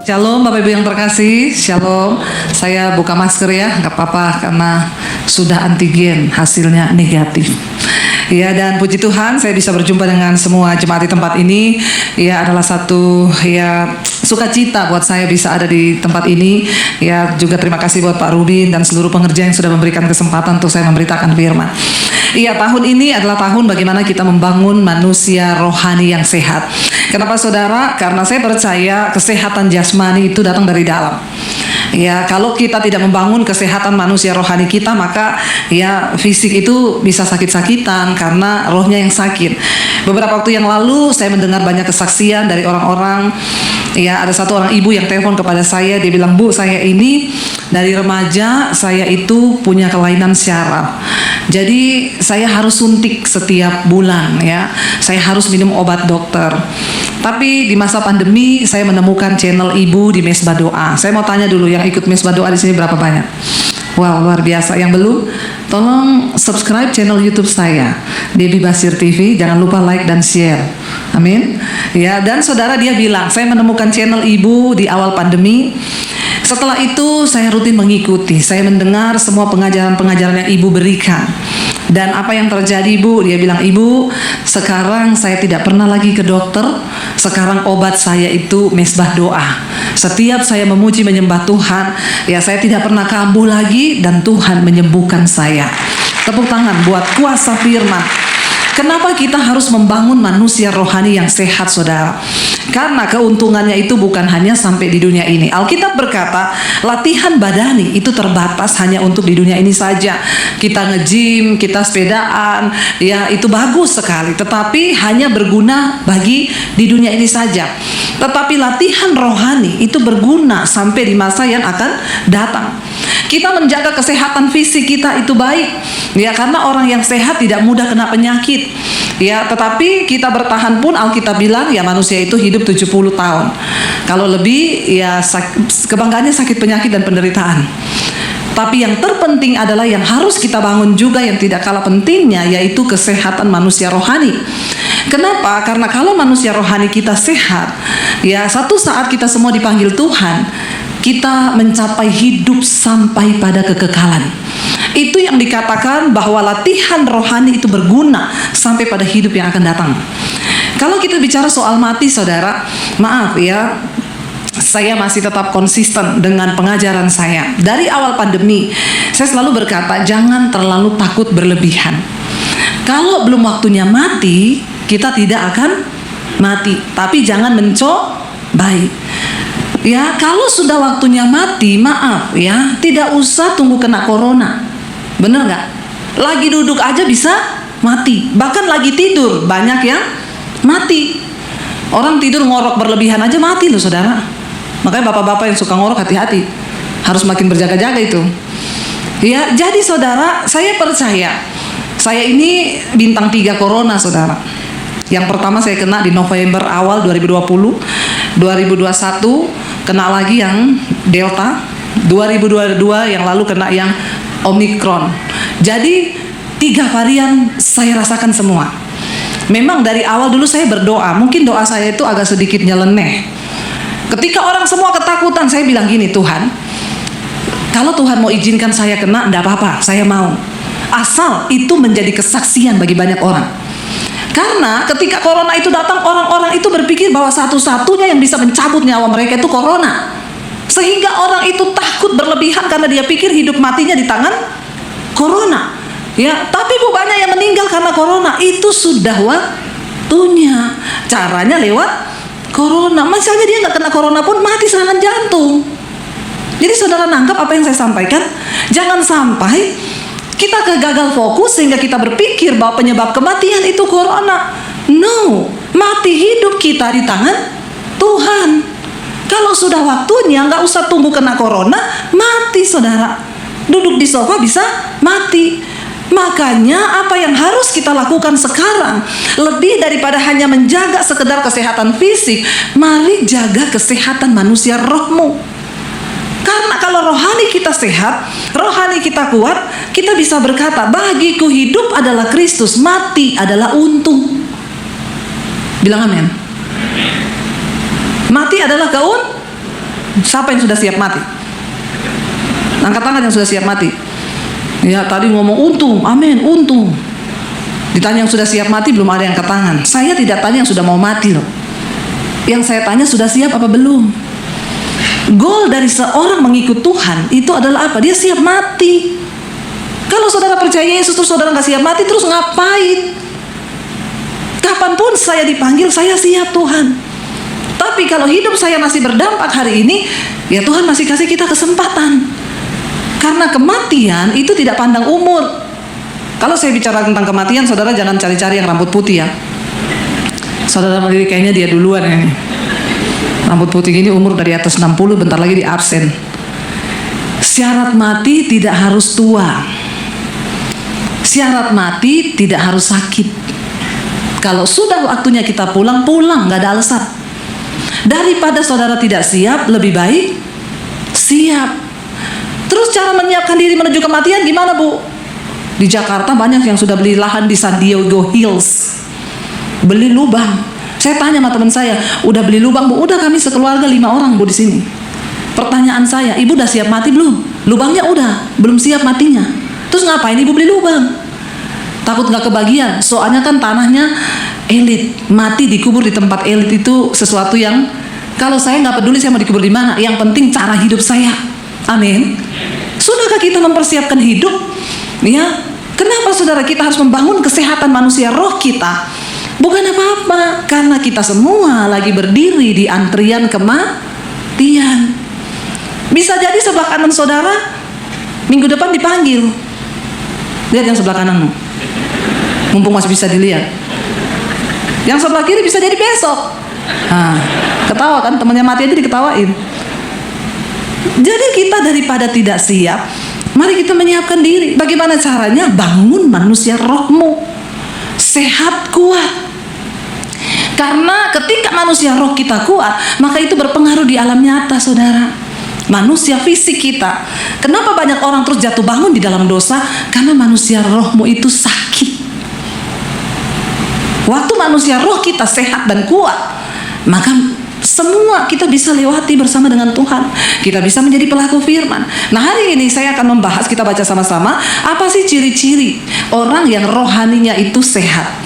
Shalom Bapak Ibu yang terkasih, Shalom. Saya buka masker ya, nggak apa-apa karena sudah antigen, hasilnya negatif. Ya, dan puji Tuhan saya bisa berjumpa dengan semua jemaat di tempat ini. Ya, adalah satu sukacita buat saya bisa ada di tempat ini. Ya, juga terima kasih buat Pak Rubin dan seluruh pengerja yang sudah memberikan kesempatan untuk saya memberitakan firman. Iya, tahun ini adalah tahun bagaimana kita membangun manusia rohani yang sehat. Kenapa saudara? Karena saya percaya kesehatan jasmani itu datang dari dalam. Ya, kalau kita tidak membangun kesehatan manusia rohani kita, maka ya fisik itu bisa sakit-sakitan karena rohnya yang sakit. Beberapa waktu yang lalu saya mendengar banyak kesaksian dari orang-orang. Ya, ada satu orang ibu yang telepon kepada saya, dia bilang, "Bu, saya ini dari remaja saya itu punya kelainan syaraf. Jadi saya harus suntik setiap bulan ya. Saya harus minum obat dokter. Tapi di masa pandemi saya menemukan channel ibu di Mesbah Doa. Saya mau tanya dulu, yang ikut Mesbah Doa di sini berapa banyak? Wow, luar biasa. Yang belum, tolong subscribe channel YouTube saya, Debbie Basir TV. Jangan lupa like dan share. Amin. Ya, dan saudara, dia bilang, saya menemukan channel ibu di awal pandemi. Setelah itu saya rutin mengikuti. Saya mendengar semua pengajaran-pengajaran yang ibu berikan. Dan apa yang terjadi, Bu? Dia bilang, "Ibu, sekarang saya tidak pernah lagi ke dokter. Sekarang obat saya itu Mesbah Doa. Setiap saya memuji menyembah Tuhan, ya saya tidak pernah kambuh lagi dan Tuhan menyembuhkan saya." Tepuk tangan buat kuasa firman. Kenapa kita harus membangun manusia rohani yang sehat, saudara? Karena keuntungannya itu bukan hanya sampai di dunia ini. Alkitab berkata, latihan badani itu terbatas hanya untuk di dunia ini saja. Kita nge-gym, kita sepedaan, ya itu bagus sekali. Tetapi hanya berguna bagi di dunia ini saja. Tetapi latihan rohani itu berguna sampai di masa yang akan datang. Kita menjaga kesehatan fisik kita itu baik, ya, karena orang yang sehat tidak mudah kena penyakit. Ya, tetapi kita bertahan pun Alkitab bilang ya manusia itu hidup 70 tahun. Kalau lebih ya kebanggaannya sakit penyakit dan penderitaan. Tapi yang terpenting adalah yang harus kita bangun juga yang tidak kalah pentingnya, yaitu kesehatan manusia rohani. Kenapa? Karena kalau manusia rohani kita sehat, ya satu saat kita semua dipanggil Tuhan, kita mencapai hidup sampai pada kekekalan. Itu yang dikatakan bahwa latihan rohani itu berguna sampai pada hidup yang akan datang. Kalau kita bicara soal mati, saudara, maaf ya, saya masih tetap konsisten dengan pengajaran saya. Dari awal pandemi, saya selalu berkata, jangan terlalu takut berlebihan. Kalau belum waktunya mati, kita tidak akan mati. Tapi jangan mencobai. Ya, kalau sudah waktunya mati, maaf ya, tidak usah tunggu kena corona. Bener nggak? Lagi duduk aja bisa mati. Bahkan lagi tidur, banyak yang mati. Orang tidur ngorok berlebihan aja mati loh, saudara. Makanya bapak-bapak yang suka ngorok, hati-hati. Harus makin berjaga-jaga itu. Ya, jadi saudara, saya percaya. Saya ini bintang 3 corona, saudara. Yang pertama saya kena di November awal 2020. 2021 kena lagi yang Delta. 2022 yang lalu kena yang Omicron. Jadi 3 varian saya rasakan semua. Memang dari awal dulu saya berdoa. Mungkin doa saya itu agak sedikit nyeleneh. Ketika orang semua ketakutan, saya bilang gini, Tuhan, kalau Tuhan mau izinkan saya kena, enggak apa-apa, saya mau. Asal itu menjadi kesaksian bagi banyak orang. Karena ketika corona itu datang, orang-orang itu berpikir bahwa satu-satunya yang bisa mencabut nyawa mereka itu corona. Sehingga orang itu takut berlebihan karena dia pikir hidup matinya di tangan corona. Ya, tapi banyak yang meninggal karena corona. Itu sudah waktunya. Caranya lewat corona. Misalnya dia nggak kena corona pun mati serangan jantung. Jadi saudara nangkap apa yang saya sampaikan? Jangan sampai kita gagal fokus sehingga kita berpikir bahwa penyebab kematian itu corona. No, mati hidup kita di tangan Tuhan. Kalau sudah waktunya, nggak usah tunggu kena corona, mati saudara. Duduk di sofa bisa mati. Makanya apa yang harus kita lakukan sekarang, lebih daripada hanya menjaga sekedar kesehatan fisik, mari jaga kesehatan manusia rohmu. Karena kalau rohani kita sehat, rohani kita kuat, kita bisa berkata, bagiku hidup adalah Kristus, mati adalah untung. Bilang amin. Mati adalah Siapa yang sudah siap mati? Angkat tangan yang sudah siap mati. Ya, tadi ngomong untung, amin, untung. Ditanya yang sudah siap mati, belum ada yang angkat tangan. Saya tidak tanya yang sudah mau mati loh. Yang saya tanya sudah siap apa belum? Goal dari seorang mengikut Tuhan itu adalah apa? Dia siap mati. Kalau saudara percaya Yesus terus saudara nggak siap mati, terus ngapain? Kapanpun saya dipanggil, saya siap Tuhan. Tapi kalau hidup saya masih berdampak hari ini, ya Tuhan masih kasih kita kesempatan. Karena kematian itu tidak pandang umur. Kalau saya bicara tentang kematian, saudara jangan cari-cari yang rambut putih ya. Saudara melihat kayaknya dia duluan ini. Rambut putih ini umur dari atas 60, bentar lagi di absen. Syarat mati tidak harus tua. Syarat mati tidak harus sakit. Kalau sudah waktunya kita pulang, nggak ada alasan. Daripada saudara tidak siap, lebih baik siap. Terus cara menyiapkan diri menuju kematian gimana, Bu? Di Jakarta banyak yang sudah beli lahan di San Diego Hills, beli lubang. Saya tanya sama teman saya, udah beli lubang, Bu? Udah, kami sekeluarga 5 orang, Bu, di sini. Pertanyaan saya, Ibu udah siap mati belum? Lubangnya udah, belum siap matinya. Terus ngapain Ibu beli lubang? Takut nggak kebagian, soalnya kan tanahnya elit. Mati dikubur di tempat elit itu sesuatu yang, kalau saya nggak peduli saya mau dikubur di mana, yang penting cara hidup saya. Amin. Sudahkah kita mempersiapkan hidup? Ya, kenapa saudara kita harus membangun kesehatan manusia roh kita? Bukan apa-apa, karena kita semua lagi berdiri di antrian kematian. Bisa jadi sebelah kanan saudara minggu depan dipanggil. Lihat yang sebelah kananmu, mumpung masih bisa dilihat. Yang sebelah kiri bisa jadi besok. Ketawa kan, temannya mati aja diketawain. Jadi kita daripada tidak siap, mari kita menyiapkan diri. Bagaimana caranya? Bangun manusia rohmu sehat, kuat. Karena ketika manusia roh kita kuat, maka itu berpengaruh di alam nyata, saudara. Manusia fisik kita. Kenapa banyak orang terus jatuh bangun di dalam dosa? Karena manusia rohmu itu sakit. Waktu manusia roh kita sehat dan kuat, maka semua kita bisa lewati bersama dengan Tuhan. Kita bisa menjadi pelaku firman. Nah, hari ini saya akan membahas, kita baca sama-sama, apa sih ciri-ciri orang yang rohaninya itu sehat.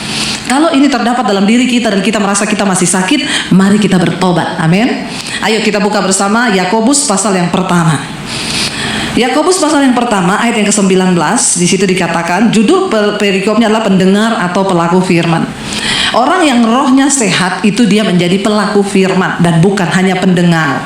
Kalau ini terdapat dalam diri kita dan kita merasa kita masih sakit, mari kita bertobat. Amin. Ayo kita buka bersama Yakobus pasal yang pertama. Yakobus pasal yang pertama ayat yang ke-19, di situ dikatakan, judul perikopnya adalah pendengar atau pelaku firman. Orang yang rohnya sehat itu dia menjadi pelaku firman dan bukan hanya pendengar.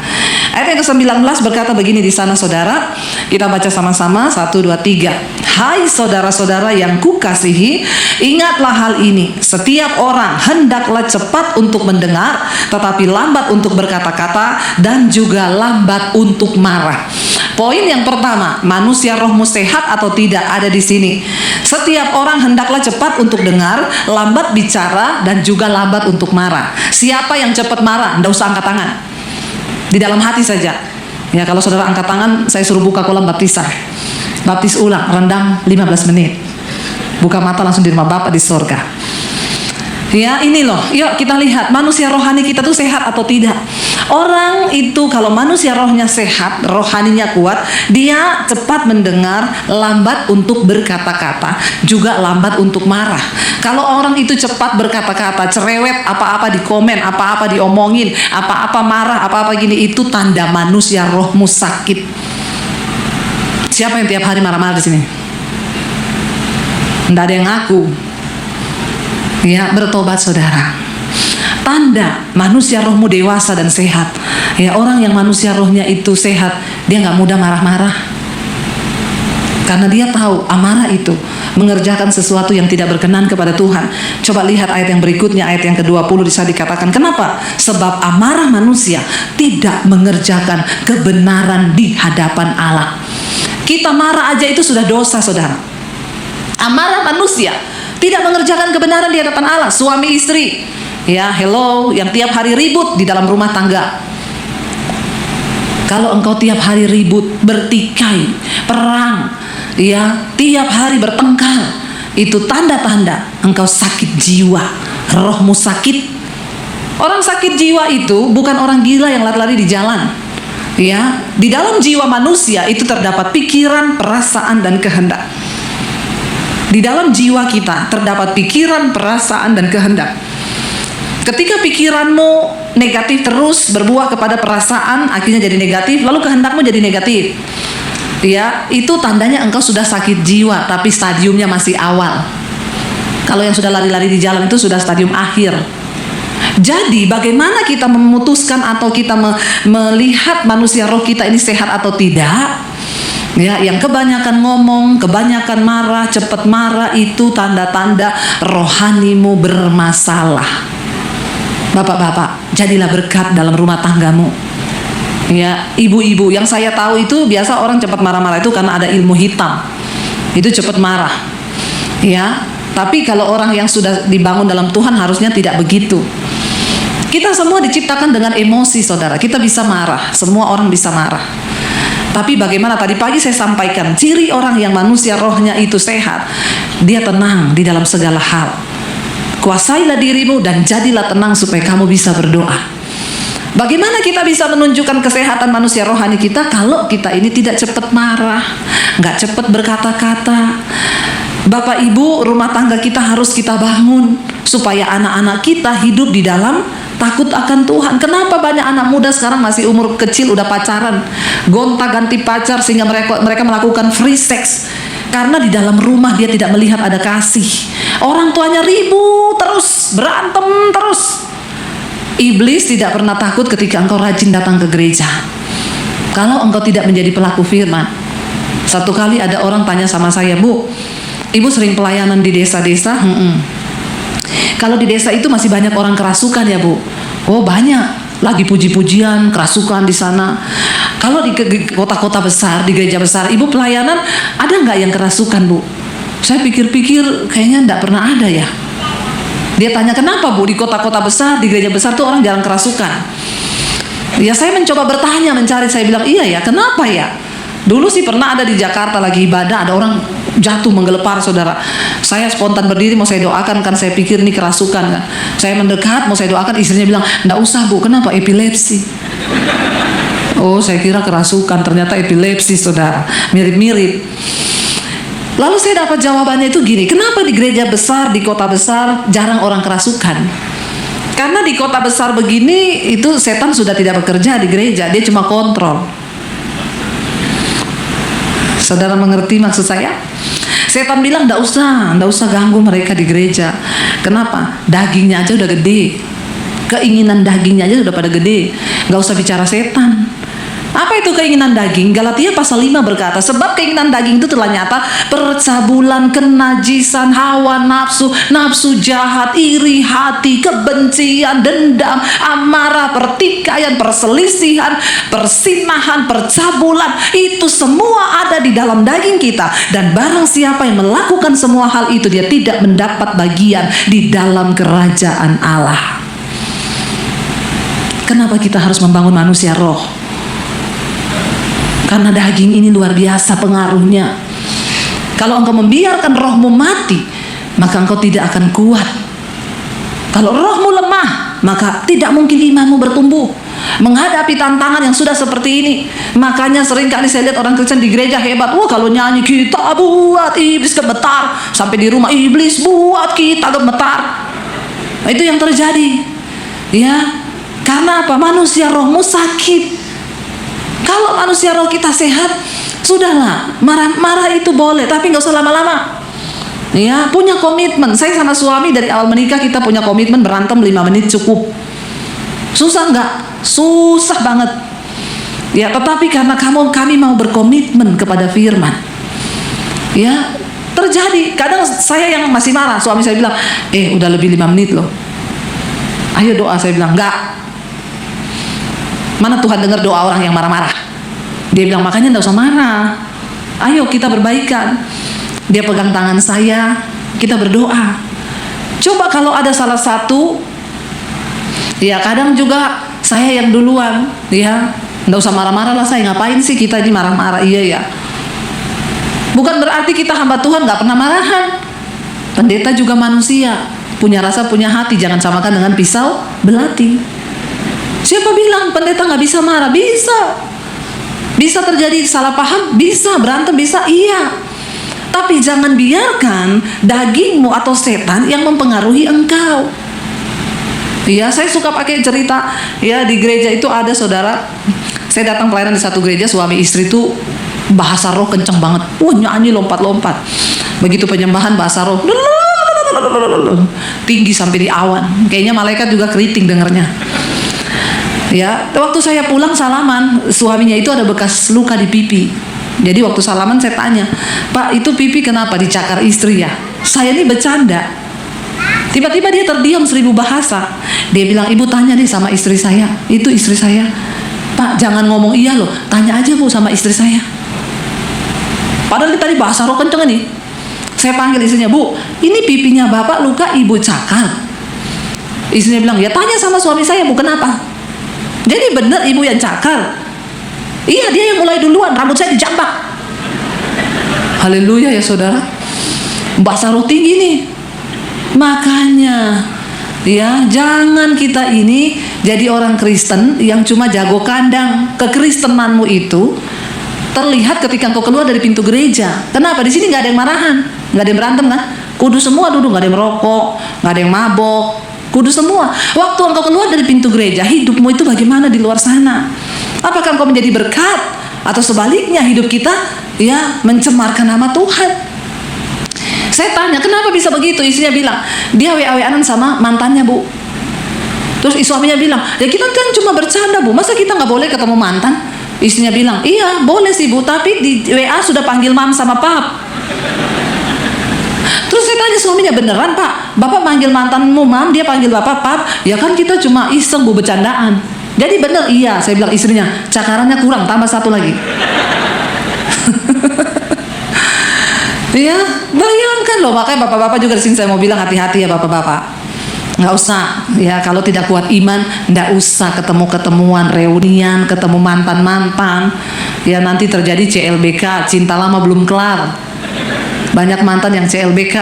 Ayat yang ke-19 berkata begini di sana, saudara. Kita baca sama-sama, 1, 2, 3. Hai saudara-saudara yang kukasihi, ingatlah hal ini. Setiap orang hendaklah cepat untuk mendengar, tetapi lambat untuk berkata-kata, dan juga lambat untuk marah. Poin yang pertama, manusia rohmu sehat atau tidak, ada di sini. Setiap orang hendaklah cepat untuk dengar, lambat bicara, dan juga lambat untuk marah. Siapa yang cepat marah? Nggak usah angkat tangan. Di dalam hati saja. Ya, kalau saudara angkat tangan, saya suruh buka kolam baptisan. Baptis ulang, rendam 15 menit. Buka mata langsung di rumah Bapa di surga. Ya, ini loh. Yuk kita lihat manusia rohani kita tuh sehat atau tidak. Orang itu kalau manusia rohnya sehat, rohaninya kuat, dia cepat mendengar, lambat untuk berkata-kata, juga lambat untuk marah. Kalau orang itu cepat berkata-kata, cerewet, apa-apa dikomen, apa-apa diomongin, apa-apa marah, apa-apa gini, itu tanda manusia rohmu sakit. Siapa yang tiap hari marah-marah di sini? Nggak ada yang ngaku. Ya, bertobat saudara. Tanda manusia rohmu dewasa dan sehat. Ya, orang yang manusia rohnya itu sehat, dia nggak mudah marah-marah. Karena dia tahu amarah itu mengerjakan sesuatu yang tidak berkenan kepada Tuhan. Coba lihat ayat yang berikutnya, ayat yang ke-20 bisa dikatakan, kenapa? Sebab amarah manusia tidak mengerjakan kebenaran di hadapan Allah. Kita marah aja itu sudah dosa, saudara. Amarah manusia tidak mengerjakan kebenaran di hadapan Allah. Suami istri, ya hello, yang tiap hari ribut di dalam rumah tangga. Kalau engkau tiap hari ribut, bertikai, perang, ya tiap hari bertengkar, itu tanda-tanda engkau sakit jiwa, rohmu sakit. Orang sakit jiwa itu bukan orang gila yang lari-lari di jalan. Ya, di dalam jiwa manusia itu terdapat pikiran, perasaan, dan kehendak. Di dalam jiwa kita terdapat pikiran, perasaan, dan kehendak. Ketika pikiranmu negatif terus berbuah kepada perasaan, akhirnya jadi negatif, lalu kehendakmu jadi negatif. Ya, itu tandanya engkau sudah sakit jiwa, tapi stadiumnya masih awal. Kalau yang sudah lari-lari di jalan itu sudah stadium akhir. Jadi bagaimana kita memutuskan atau kita melihat manusia roh kita ini sehat atau tidak? Ya, yang kebanyakan ngomong, kebanyakan marah, cepat marah, itu tanda-tanda rohanimu bermasalah. Bapak-bapak, jadilah berkat dalam rumah tanggamu. Ya, ibu-ibu, yang saya tahu itu biasa orang cepat marah-marah itu karena ada ilmu hitam. Itu cepat marah. Ya, tapi kalau orang yang sudah dibangun dalam Tuhan harusnya tidak begitu. Kita semua diciptakan dengan emosi, saudara. Kita bisa marah, semua orang bisa marah. Tapi bagaimana tadi pagi saya sampaikan, ciri orang yang manusia rohnya itu sehat, dia tenang di dalam segala hal. Kuasailah dirimu dan jadilah tenang supaya kamu bisa berdoa. Bagaimana kita bisa menunjukkan kesehatan manusia rohani kita kalau kita ini tidak cepat marah, nggak cepat berkata-kata. Bapak Ibu, rumah tangga kita harus kita bangun supaya anak-anak kita hidup di dalam takut akan Tuhan. Kenapa banyak anak muda sekarang masih umur kecil udah pacaran, gonta-ganti pacar sehingga mereka melakukan free sex? Karena di dalam rumah dia tidak melihat ada kasih. Orang tuanya ribut terus, berantem terus. Iblis tidak pernah takut ketika engkau rajin datang ke gereja. Kalau engkau tidak menjadi pelaku firman. Satu kali ada orang tanya sama saya, Bu, Ibu sering pelayanan di desa-desa? Kalau di desa itu masih banyak orang kerasukan ya, Bu? Oh, banyak. Lagi puji-pujian, kerasukan di sana. Kalau di kota-kota besar, di gereja besar, Ibu pelayanan, ada nggak yang kerasukan, Bu? Saya pikir-pikir kayaknya nggak pernah ada ya. Dia tanya, kenapa, Bu? Di kota-kota besar, di gereja besar tuh orang jarang kerasukan. Ya, saya mencoba bertanya, mencari. Saya bilang, iya ya, kenapa ya? Dulu sih pernah ada di Jakarta lagi ibadah, ada orang jatuh menggelepar, saudara. Saya spontan berdiri mau saya doakan, kan saya pikir ini kerasukan kan. Saya mendekat mau saya doakan, istrinya bilang, "Nggak usah, Bu, kenapa? Epilepsi." Oh, saya kira kerasukan, ternyata epilepsi, saudara. Mirip-mirip. Lalu saya dapat jawabannya itu gini, kenapa di gereja besar, di kota besar jarang orang kerasukan? Karena di kota besar begini itu setan sudah tidak bekerja di gereja, dia cuma kontrol. Saudara mengerti maksud saya? Setan bilang nggak usah ganggu mereka di gereja. Kenapa? Dagingnya aja udah gede, keinginan dagingnya aja udah pada gede. Nggak usah bicara setan. Apa itu keinginan daging? Galatia pasal 5 berkata, sebab keinginan daging itu telah nyata, percabulan, kenajisan, hawa nafsu, nafsu jahat, iri hati, kebencian, dendam, amarah, pertikaian, perselisihan, persinahan, percabulan, itu semua ada di dalam daging kita. Dan barang siapa yang melakukan semua hal itu, dia tidak mendapat bagian di dalam kerajaan Allah. Kenapa kita harus membangun manusia roh? Karena daging ini luar biasa pengaruhnya. Kalau engkau membiarkan rohmu mati, maka engkau tidak akan kuat. Kalau rohmu lemah, maka tidak mungkin imanmu bertumbuh menghadapi tantangan yang sudah seperti ini. Makanya sering kali saya lihat orang Kristen di gereja hebat. Wah, kalau nyanyi kita buat iblis gemetar, sampai di rumah iblis buat kita gemetar. Itu yang terjadi. Ya, karena apa? Manusia rohmu sakit. Kalau manusia roh kita sehat, sudahlah, marah-marah itu boleh, tapi nggak usah lama-lama. Ya, punya komitmen. Saya sama suami dari awal menikah kita punya komitmen berantem 5 menit cukup. Susah nggak? Susah banget. Ya, tetapi karena kami mau berkomitmen kepada firman. Ya, terjadi. Kadang saya yang masih marah, suami saya bilang, udah lebih 5 menit loh. Ayo doa, saya bilang, enggak. Mana Tuhan dengar doa orang yang marah-marah? Dia bilang, makanya enggak usah marah. Ayo kita berbaikan. Dia pegang tangan saya, kita berdoa. Coba kalau ada salah satu, ya kadang juga saya yang duluan, ya enggak usah marah-marah lah, saya ngapain sih kita ini marah-marah? Iya ya. Bukan berarti kita hamba Tuhan enggak pernah marahan. Pendeta juga manusia, punya rasa, punya hati. Jangan samakan dengan pisau belati. Siapa bilang pendeta nggak bisa marah? Bisa. Bisa terjadi salah paham, bisa berantem, bisa, iya. Tapi jangan biarkan dagingmu atau setan yang mempengaruhi engkau. Ya, saya suka pakai cerita. Ya, di gereja itu ada saudara. Saya datang pelayanan di satu gereja, suami istri itu bahasa roh kenceng banget. Nyanyi lompat-lompat. Begitu penyembahan bahasa roh tinggi sampai di awan. Kayaknya malaikat juga keriting dengernya. Ya, waktu saya pulang salaman, suaminya itu ada bekas luka di pipi. Jadi waktu salaman saya tanya, "Pak, itu pipi kenapa dicakar istri ya?" Saya ini bercanda. Tiba-tiba dia terdiam 1000 bahasa. Dia bilang, "Ibu tanya deh sama istri saya. Itu istri saya." "Pak, jangan ngomong iya loh. Tanya aja Bu sama istri saya." Padahal tadi bahasa roh kenceng nih. Saya panggil istrinya, "Bu, ini pipinya Bapak luka Ibu cakar." Istrinya bilang, "Ya tanya sama suami saya Bu, kenapa?" Jadi benar ibu yang cakar? Iya, dia yang mulai duluan, rambut saya dijambak. Haleluya ya saudara. Bahasa roh tinggi nih. Makanya ya, jangan kita ini jadi orang Kristen yang cuma jago kandang. Kekristenanmu itu terlihat ketika engkau keluar dari pintu gereja. Kenapa? Di sini nggak ada yang marahan, nggak ada yang berantem kan? Kudus semua duduk, nggak ada yang merokok, nggak ada yang mabok. Kudus semua. Waktu engkau keluar dari pintu gereja, hidupmu itu bagaimana di luar sana? Apakah engkau menjadi berkat? Atau sebaliknya hidup kita ya mencemarkan nama Tuhan? Saya tanya, kenapa bisa begitu? Istrinya bilang, dia WA-WA-an sama mantannya Bu. Terus suaminya bilang, ya kita kan cuma bercanda Bu, masa kita nggak boleh ketemu mantan? Istrinya bilang, iya boleh sih Bu, tapi di WA sudah panggil mam sama pap. Terus saya tanya suaminya, beneran Pak? Bapak panggil mantanmu mam, dia panggil Bapak pap? Ya kan kita cuma iseng Bu, bercandaan. Jadi bener, iya. Saya bilang istrinya, cakarannya kurang, tambah satu lagi. Ya, bayangkan loh. Makanya bapak-bapak juga di sini saya mau bilang hati-hati ya bapak-bapak. Nggak usah, ya kalau tidak kuat iman, nggak usah ketemu-ketemuan, reunian, ketemu mantan-mantan. Ya nanti terjadi CLBK, cinta lama belum kelar. Banyak mantan yang CLBK.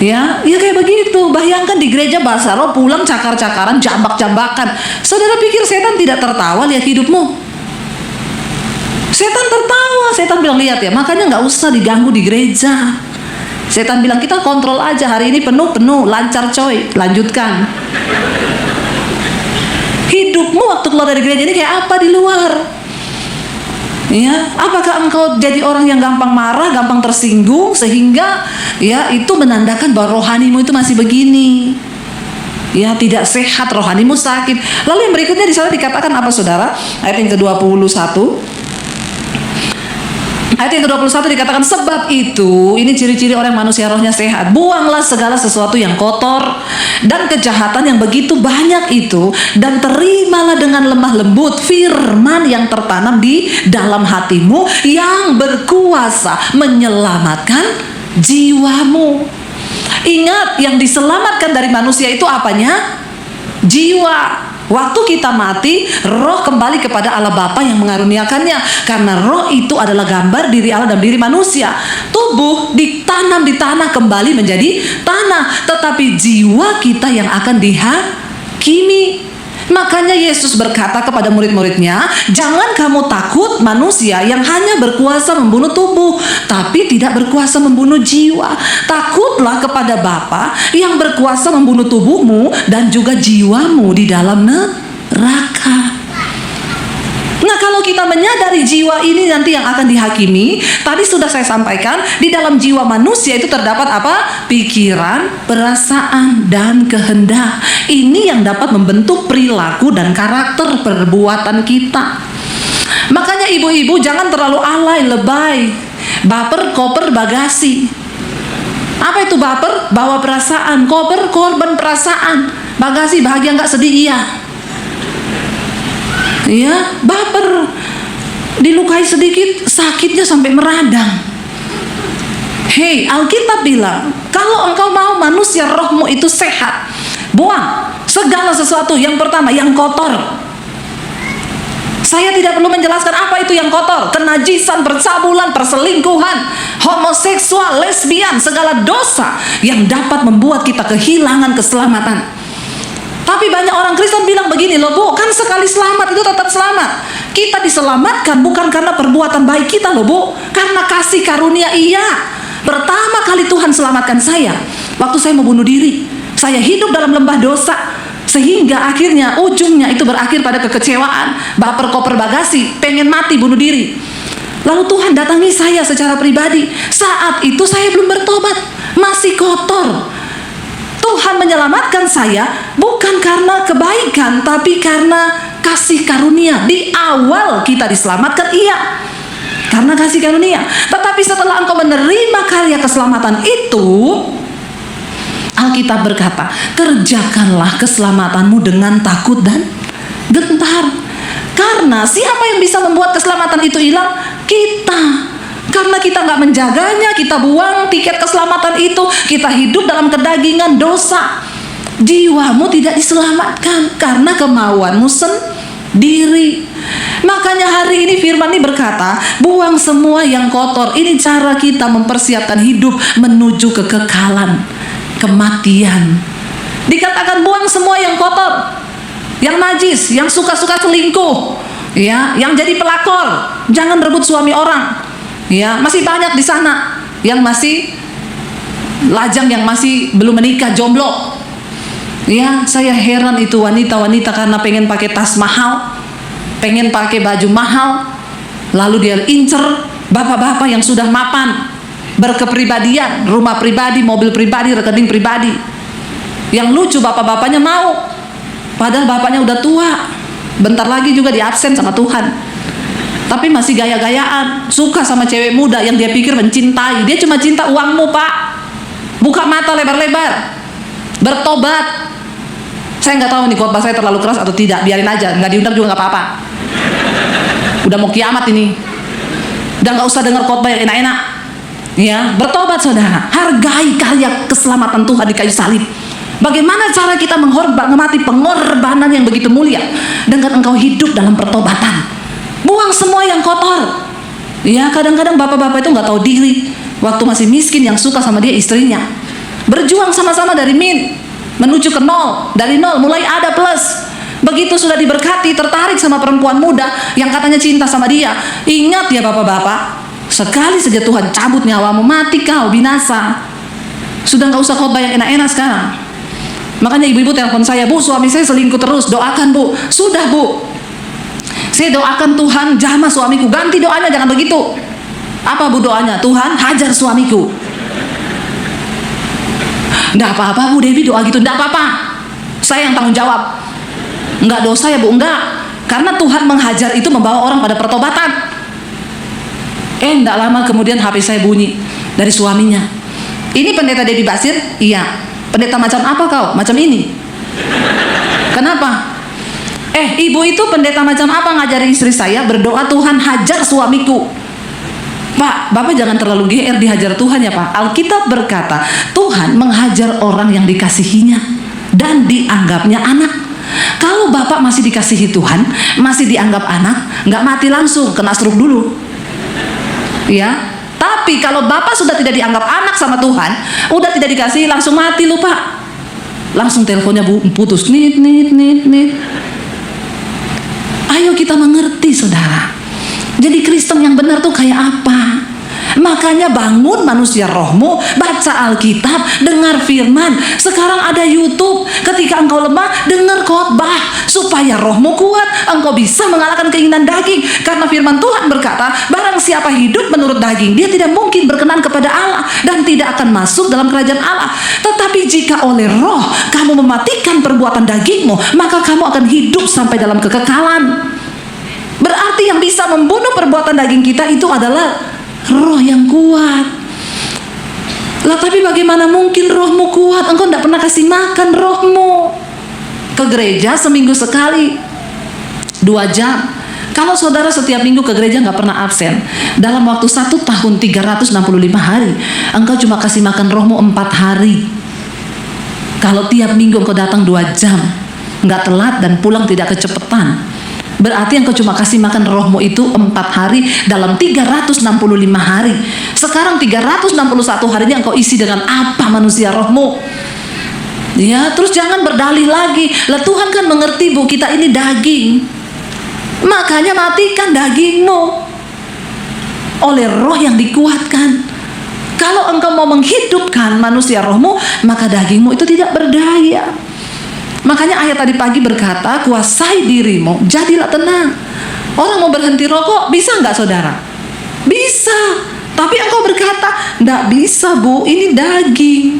Ya kayak begitu. Bayangkan di gereja bahasa roh, pulang cakar-cakaran, jambak-jambakan. Saudara pikir setan tidak tertawa lihat hidupmu? Setan tertawa. Setan bilang, lihat ya, makanya nggak usah diganggu di gereja. Setan bilang, kita kontrol aja, hari ini penuh, lancar coy, lanjutkan. Hidupmu waktu keluar dari gereja ini kayak apa di luar? Ya, apakah engkau jadi orang yang gampang marah, gampang tersinggung, sehingga ya itu menandakan bahwa rohanimu itu masih begini? Ya, tidak sehat, rohanimu sakit. Lalu yang berikutnya di sana dikatakan apa saudara? Ayat yang ke-21. Ayat yang ke-21 dikatakan, sebab itu, ini ciri-ciri orang manusia rohnya sehat. Buanglah segala sesuatu yang kotor dan kejahatan yang begitu banyak itu, dan terimalah dengan lemah lembut firman yang tertanam di dalam hatimu, yang berkuasa menyelamatkan jiwamu. Ingat, yang diselamatkan dari manusia itu apanya? Jiwa. Waktu kita mati, roh kembali kepada Allah Bapa yang mengaruniakannya. Karena roh itu adalah gambar diri Allah dan diri manusia. Tubuh ditanam di tanah kembali menjadi tanah, tetapi jiwa kita yang akan dihakimi. Makanya Yesus berkata kepada murid-muridnya, jangan kamu takut manusia yang hanya berkuasa membunuh tubuh, tapi tidak berkuasa membunuh jiwa. Takutlah kepada Bapa yang berkuasa membunuh tubuhmu dan juga jiwamu di dalam neraka. Nah, kalau kita menyadari jiwa ini nanti yang akan dihakimi, tadi sudah saya sampaikan, di dalam jiwa manusia itu terdapat apa? Pikiran, perasaan, dan kehendak. Ini yang dapat membentuk perilaku dan karakter perbuatan kita. Makanya ibu-ibu jangan terlalu alay, lebay, baper, koper, bagasi. Apa itu baper? Bawa perasaan. Koper, korban perasaan. Bagasi, bahagia nggak, sedih, iya. Ya, baper, dilukai sedikit sakitnya sampai meradang. Hei, Alkitab bilang, kalau engkau mau manusia rohmu itu sehat, buang segala sesuatu. Yang pertama, yang kotor. Saya tidak perlu menjelaskan apa itu yang kotor. Kenajisan, percabulan, perselingkuhan, homoseksual, lesbian, segala dosa yang dapat membuat kita kehilangan keselamatan. Tapi banyak orang Kristen bilang begini loh, Bu, kan sekali selamat itu tetap selamat. Kita diselamatkan bukan karena perbuatan baik kita loh Bu, karena kasih karunia. Iya, pertama kali Tuhan selamatkan saya waktu saya mau bunuh diri. Saya hidup dalam lembah dosa, sehingga akhirnya ujungnya itu berakhir pada kekecewaan, baper koper bagasi, pengen mati, bunuh diri. Lalu Tuhan datangi saya secara pribadi. Saat itu saya belum bertobat, masih kotor. Tuhan menyelamatkan saya bukan karena kebaikan, tapi karena kasih karunia. Di awal kita diselamatkan, iya, karena kasih karunia. Tetapi setelah engkau menerima karya keselamatan itu, Alkitab berkata, kerjakanlah keselamatanmu dengan takut dan gentar. Karena siapa yang bisa membuat keselamatan itu hilang? Kita. Karena kita nggak menjaganya, kita buang tiket keselamatan itu, kita hidup dalam kedagingan dosa. Jiwamu tidak diselamatkan karena kemauanmu sendiri. Makanya hari ini firman ini berkata, buang semua yang kotor. Ini cara kita mempersiapkan hidup menuju kekekalan, kematian. Dikatakan buang semua yang kotor, yang najis, yang suka-suka selingkuh, ya, yang jadi pelakor, jangan rebut suami orang. Ya, masih banyak di sana yang masih lajang, yang masih belum menikah, jomblo. Ya, saya heran itu wanita-wanita karena pengen pakai tas mahal, pengen pakai baju mahal, lalu dia incer bapak-bapak yang sudah mapan, berkepribadian, rumah pribadi, mobil pribadi, rekening pribadi. Yang lucu bapak-bapaknya mau, padahal bapaknya udah tua, bentar lagi juga di absen sama Tuhan. Tapi masih gaya-gayaan, suka sama cewek muda yang dia pikir mencintai. Dia cuma cinta uangmu, Pak. Buka mata lebar-lebar, bertobat. Saya nggak tahu nih khotbah saya terlalu keras atau tidak. Biarin aja, nggak diundang juga nggak apa-apa. Udah mau kiamat ini. Udah nggak usah dengar khotbah yang enak-enak. Ya, bertobat saudara. Hargai karya keselamatan Tuhan di kayu salib. Bagaimana cara kita menghormati pengorbanan yang begitu mulia dengan engkau hidup dalam pertobatan? Buang semua yang kotor. Ya, kadang-kadang bapak-bapak itu nggak tahu diri. Waktu masih miskin, yang suka sama dia istrinya. Berjuang sama-sama dari menuju ke nol. Dari nol mulai ada plus. Begitu sudah diberkati, tertarik sama perempuan muda yang katanya cinta sama dia. Ingat ya bapak-bapak, sekali saja Tuhan cabut nyawamu, mati kau, binasa. Sudah nggak usah khotbah yang enak-enak sekarang. Makanya ibu-ibu telepon saya, Bu, suami saya selingkuh terus, doakan Bu. Sudah Bu, saya doakan Tuhan jamah suamiku, ganti doanya, jangan begitu. Apa Bu doanya? Tuhan hajar suamiku. Nggak apa-apa Bu Devi doa gitu, nggak apa-apa. Saya yang tanggung jawab. Nggak dosa ya Bu, enggak. Karena Tuhan menghajar itu membawa orang pada pertobatan. Nggak lama kemudian HP saya bunyi dari suaminya. Ini pendeta Devi Basir? Iya. Pendeta macam apa kau? Macam ini. Kenapa? Ibu itu pendeta macam apa ngajarin istri saya berdoa Tuhan hajar suamiku? Pak, Bapak jangan terlalu GR dihajar Tuhan ya Pak. Alkitab berkata Tuhan menghajar orang yang dikasihinya dan dianggapnya anak. Kalau Bapak masih dikasihi Tuhan, masih dianggap anak, nggak mati langsung, kena stroke dulu. Ya. Tapi kalau Bapak sudah tidak dianggap anak sama Tuhan, udah tidak dikasihi, langsung mati lu Pak. Langsung teleponnya putus, nit. Ayo kita mengerti saudara. Jadi Kristen yang benar tuh kayak apa? Makanya bangun manusia rohmu, baca Alkitab, dengar firman. Sekarang ada YouTube. Ketika engkau lemah, dengar khotbah supaya rohmu kuat, engkau bisa mengalahkan keinginan daging. Karena firman Tuhan berkata, barang siapa hidup menurut daging, dia tidak mungkin berkenan kepada Allah dan tidak akan masuk dalam kerajaan Allah. Tetapi jika oleh roh kamu mematikan perbuatan dagingmu, maka kamu akan hidup sampai dalam kekekalan. Berarti yang bisa membunuh perbuatan daging kita itu adalah roh yang kuat. Lah tapi bagaimana mungkin rohmu kuat? Engkau tidak pernah kasih makan rohmu. Ke gereja seminggu sekali 2 jam. Kalau saudara setiap minggu ke gereja nggak pernah absen, dalam waktu 1 tahun 365 hari, engkau cuma kasih makan rohmu 4 hari. Kalau tiap minggu engkau datang 2 jam, nggak telat dan pulang tidak kecepatan, berarti engkau cuma kasih makan rohmu itu 4 hari dalam 365 hari. Sekarang 361 harinya engkau isi dengan apa manusia rohmu? Ya, terus jangan berdalih lagi. Lah Tuhan kan mengerti Bu, kita ini daging. Makanya matikan dagingmu oleh roh yang dikuatkan. Kalau engkau mau menghidupkan manusia rohmu, maka dagingmu itu tidak berdaya. Makanya ayat tadi pagi berkata, kuasai dirimu, jadilah tenang. Orang mau berhenti rokok, bisa nggak saudara? Bisa. Tapi engkau berkata, nggak bisa bu, ini daging.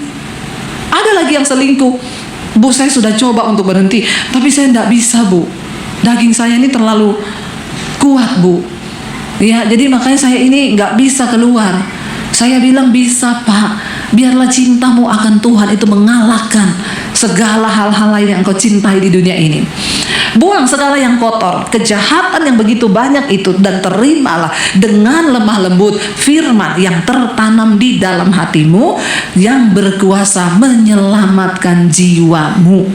Ada lagi yang selingkuh, bu saya sudah coba untuk berhenti, tapi saya nggak bisa bu. Daging saya ini terlalu kuat bu. Ya, jadi makanya saya ini nggak bisa keluar. Saya bilang bisa pak, biarlah cintamu akan Tuhan itu mengalahkan segala hal-hal lain yang engkau cintai di dunia ini. Buang segala yang kotor, kejahatan yang begitu banyak itu, dan terimalah dengan lemah lembut firman yang tertanam di dalam hatimu, yang berkuasa menyelamatkan jiwamu.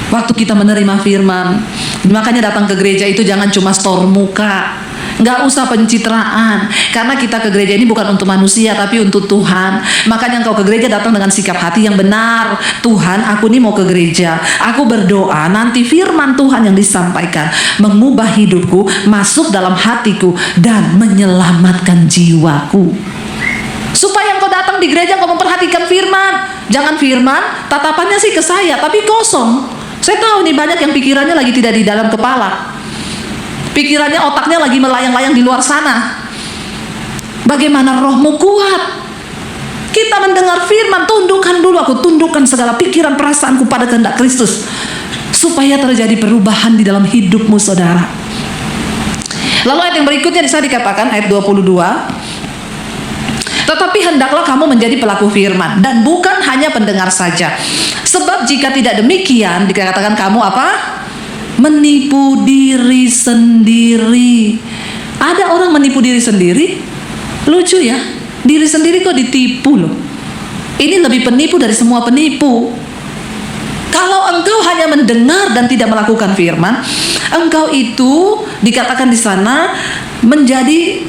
Waktu kita menerima firman, makanya datang ke gereja itu jangan cuma store muka, nggak usah pencitraan, karena kita ke gereja ini bukan untuk manusia tapi untuk Tuhan. Makanya engkau ke gereja datang dengan sikap hati yang benar. Tuhan, aku nih mau ke gereja, aku berdoa nanti firman Tuhan yang disampaikan mengubah hidupku, masuk dalam hatiku, dan menyelamatkan jiwaku. Supaya engkau datang di gereja, engkau memperhatikan firman. Jangan firman, tatapannya sih ke saya tapi kosong. Saya tahu nih banyak yang pikirannya lagi tidak di dalam kepala, pikirannya, otaknya lagi melayang-layang di luar sana. Bagaimana rohmu kuat? Kita mendengar firman, tundukkan dulu, aku tundukkan segala pikiran perasaanku pada kehendak Kristus, supaya terjadi perubahan di dalam hidupmu saudara. Lalu ayat yang berikutnya di sana dikatakan, ayat 22, tetapi hendaklah kamu menjadi pelaku firman dan bukan hanya pendengar saja. Sebab jika tidak demikian, dikatakan kamu apa? Menipu diri sendiri. Ada orang menipu diri sendiri. Lucu ya, diri sendiri kok ditipu loh. Ini lebih penipu dari semua penipu. Kalau engkau hanya mendengar dan tidak melakukan firman, engkau itu dikatakan di sana menjadi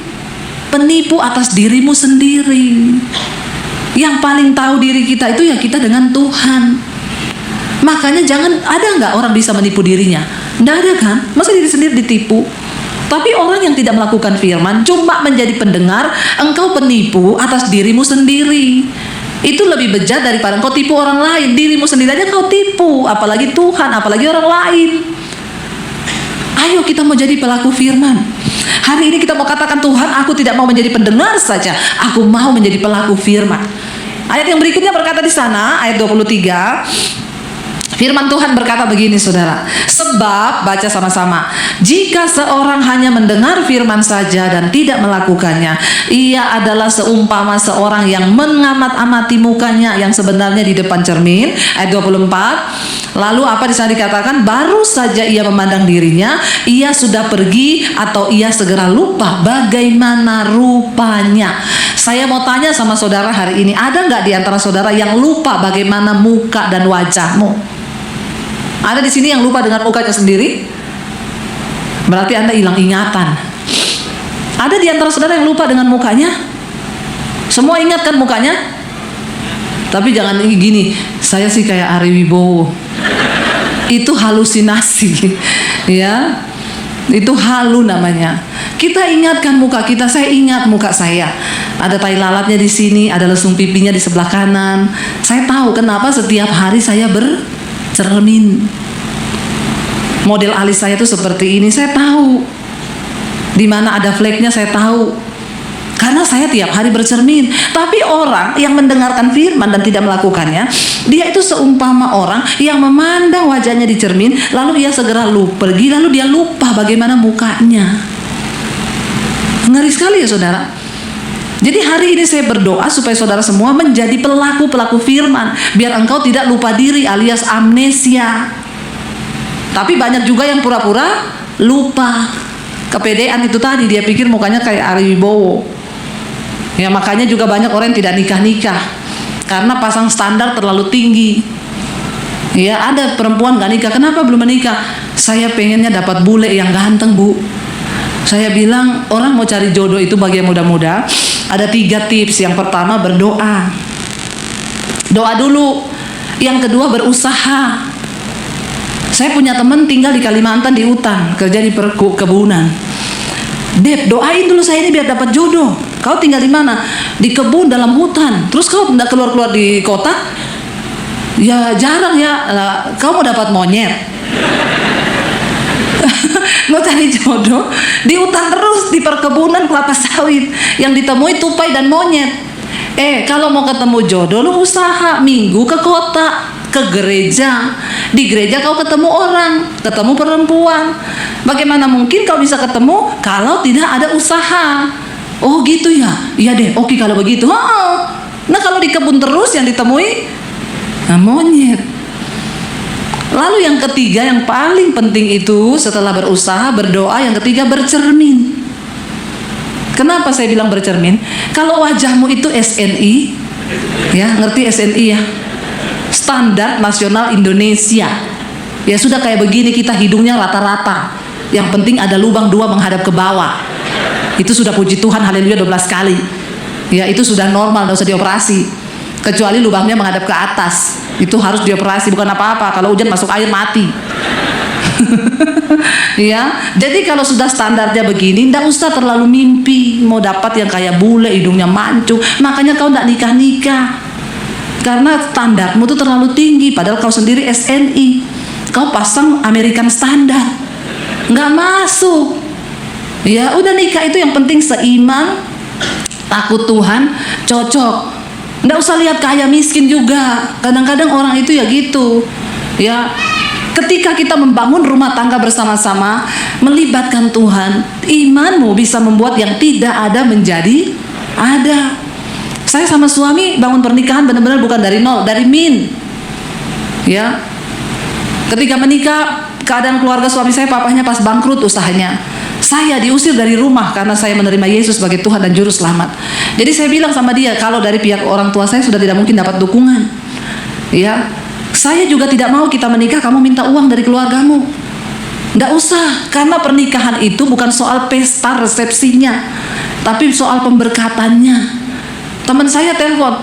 penipu atas dirimu sendiri. Yang paling tahu diri kita itu ya kita dengan Tuhan. Makanya jangan, ada nggak orang bisa menipu dirinya? Nggak ada kan? Masa diri sendiri ditipu? Tapi orang yang tidak melakukan firman, cuma menjadi pendengar, engkau penipu atas dirimu sendiri. Itu lebih bejat daripada engkau tipu orang lain. Dirimu sendiri aja kau tipu, apalagi Tuhan, apalagi orang lain. Ayo kita mau jadi pelaku firman. Hari ini kita mau katakan, Tuhan, aku tidak mau menjadi pendengar saja, aku mau menjadi pelaku firman. Ayat yang berikutnya berkata di sana, ayat 23, firman Tuhan berkata begini saudara, sebab, baca sama-sama, jika seorang hanya mendengar firman saja dan tidak melakukannya, ia adalah seumpama seorang yang mengamat-amati mukanya yang sebenarnya di depan cermin. Ayat 24, lalu apa di sana dikatakan, baru saja ia memandang dirinya, ia sudah pergi atau ia segera lupa bagaimana rupanya. Saya mau tanya sama saudara hari ini, ada nggak di antara saudara yang lupa bagaimana muka dan wajahmu? Ada di sini yang lupa dengan mukanya sendiri? Berarti Anda hilang ingatan. Ada di antara saudara yang lupa dengan mukanya? Semua ingat kan mukanya? Tapi jangan gini, saya sih kayak Ari Wibowo. Itu halusinasi, ya. Itu halu namanya. Kita ingatkan muka kita, saya ingat muka saya. Ada tai lalatnya di sini, ada lesung pipinya di sebelah kanan. Saya tahu kenapa setiap hari saya cermin. Model alis saya itu seperti ini, saya tahu. Di mana ada fleknya saya tahu. Karena saya tiap hari bercermin. Tapi orang yang mendengarkan firman dan tidak melakukannya, dia itu seumpama orang yang memandang wajahnya di cermin, lalu ia segera pergi, lalu dia lupa bagaimana mukanya. Ngeri sekali ya saudara. Jadi hari ini saya berdoa supaya saudara semua menjadi pelaku-pelaku firman, biar engkau tidak lupa diri alias amnesia. Tapi banyak juga yang pura-pura lupa. Kepedean itu tadi, dia pikir mukanya kayak Ari Wibowo. Ya makanya juga banyak orang yang tidak nikah-nikah karena pasang standar terlalu tinggi. Ya ada perempuan gak nikah, kenapa belum menikah? Saya pengennya dapat bule yang ganteng bu. Saya bilang orang mau cari jodoh itu bagi yang muda-muda, ada 3 tips. Yang pertama berdoa. Doa dulu. Yang kedua berusaha. Saya punya teman tinggal di Kalimantan di hutan, kerja di perkebunan. Dep, doain dulu saya ini biar dapat jodoh. Kau tinggal di mana? Di kebun dalam hutan. Terus kau tidak keluar-keluar di kota? Ya jarang ya. Kau mau dapat monyet? Mau cari jodoh di hutan terus, di perkebunan kelapa sawit. Yang ditemui tupai dan monyet. Kalau mau ketemu jodoh, lu usaha minggu ke kota, ke gereja. Di gereja kau ketemu orang, ketemu perempuan. Bagaimana mungkin kau bisa ketemu kalau tidak ada usaha? Oh gitu ya? Iya deh, oke kalau begitu. Nah kalau di kebun terus yang ditemui monyet. Lalu yang ketiga, yang paling penting itu setelah berusaha, berdoa, yang ketiga bercermin. Kenapa saya bilang bercermin? Kalau wajahmu itu SNI, ya ngerti SNI ya? Standar Nasional Indonesia. Ya sudah kayak begini, kita hidungnya rata-rata. Yang penting ada lubang 2 menghadap ke bawah. Itu sudah puji Tuhan, haleluya 12 kali. Ya itu sudah normal, tidak usah dioperasi. Kecuali lubangnya menghadap ke atas. Itu harus dioperasi, bukan apa-apa. Kalau hujan masuk air mati. Ya, jadi kalau sudah standarnya begini, tidak usah terlalu mimpi mau dapat yang kayak bule, hidungnya mancung. Makanya kau tidak nikah-nikah, karena standarmu tuh terlalu tinggi. Padahal kau sendiri SNI, kau pasang American Standard, nggak masuk. Ya udah, nikah itu yang penting seiman, takut Tuhan, cocok. Nggak usah lihat kaya miskin juga. Kadang-kadang orang itu ya gitu. Ya, ketika kita membangun rumah tangga bersama-sama, melibatkan Tuhan, imanmu bisa membuat yang tidak ada menjadi ada. Saya sama suami bangun pernikahan benar-benar bukan dari nol, dari min. Ya, ketika menikah, keadaan keluarga suami saya, papahnya pas bangkrut usahanya. Saya diusir dari rumah karena saya menerima Yesus sebagai Tuhan dan Juru Selamat. Jadi saya bilang sama dia, kalau dari pihak orang tua saya sudah tidak mungkin dapat dukungan. Ya, saya juga tidak mau kita menikah kamu minta uang dari keluargamu. Nggak usah, karena pernikahan itu bukan soal pesta resepsinya, tapi soal pemberkatannya. Teman saya telepon,